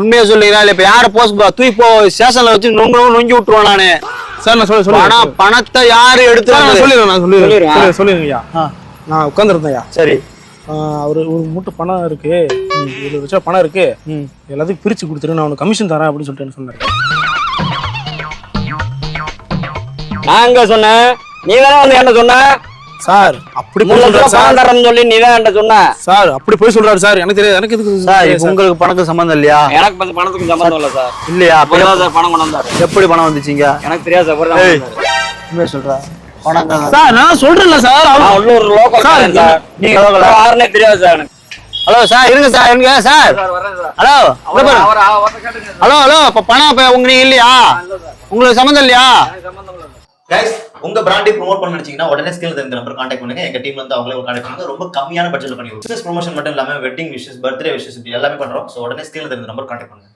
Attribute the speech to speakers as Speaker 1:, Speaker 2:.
Speaker 1: உண்மையா சொல்லுறா இல்ல? இப்ப யார போஸ்ட் தூக்கி போ ஸ்டேஷன்ல வச்சு நொங்கி விட்டுருவோம் நானு.
Speaker 2: சார் நான் சொல்லுறேன்.
Speaker 1: பணத்தை யாரு எடுத்து
Speaker 2: நான் சொல்லிடுறேன் சொல்லிடுங்கய்யா. நான் உட்காந்துருந்தேன்யா.
Speaker 1: சரி.
Speaker 2: அவரு ஒரு மூட்டை பணம் இருக்கு, 7 லட்சம் பணம் இருக்கு, எல்லாத்தையும் பிரிச்சு கொடுத்துரு, நான் உனக்கு கமிஷன் தரேன் அப்படின்னு சொல்லிட்டு சொன்னாரு.
Speaker 1: நான் எங்க சொன்னேன்? நீதானே வந்து என்ன சொன்ன?
Speaker 2: சார் அப்படி போய் சொல்றாரு
Speaker 1: சார். சொல்லி நீதான் என்ன சொன்ன?
Speaker 2: சார் அப்படி போய் சொல்றாரு சார். எனக்கு தெரியாது. எனக்கு எதுக்கு
Speaker 1: சார்? உங்களுக்கு பணத்துக்கு சம்பந்தம் இல்லையா? எனக்கு பணத்துக்கு சம்பந்தம் இல்ல சார். இல்லையா? அப்பதான் சார் பணம் கொண்டு வந்தாரு. எப்படி பணம் வந்துச்சீங்க? எனக்கு தெரியாது சார். உண்மையா சொல்றா?
Speaker 2: சார் நான் சொல்றேன்ல சார்.
Speaker 1: ஒரு லோக்கல் சார். நீங்க லோக்கல் யாருன்னே தெரியாது சார் எனக்கு. ஹலோ சார், இருங்க சார். இருங்க சார். Hello hello hello. அப்ப பணம் இப்ப உங்களுக்கு இல்லையா? உங்களுக்கு சம்பந்தம் இல்லையா?
Speaker 3: கைஸ், உங்க பிராண்டை ப்ரோமோட் பண்ண நினைச்சீங்கன்னா உடனே ஸ்கிரீன்ல இந்த நம்பர் கான்டாக்ட் பண்ணுங்க. எங்க டீம்ல இருந்து அவங்களே கான்டாக்ட் பண்ணுங்க. ரொம்ப கம்மியான பட்ஜெட்ல பண்ணி பிசினஸ் ப்ரொமோஷன் மட்டும் இல்லாம வெட்டிங் விஷஸ், பர்த்டே விஷஸ் எல்லாமே பண்றோம். சோ உடனே ஸ்கிரீன்ல இந்த நம்பர் கான்டாக்ட் பண்ணுங்க.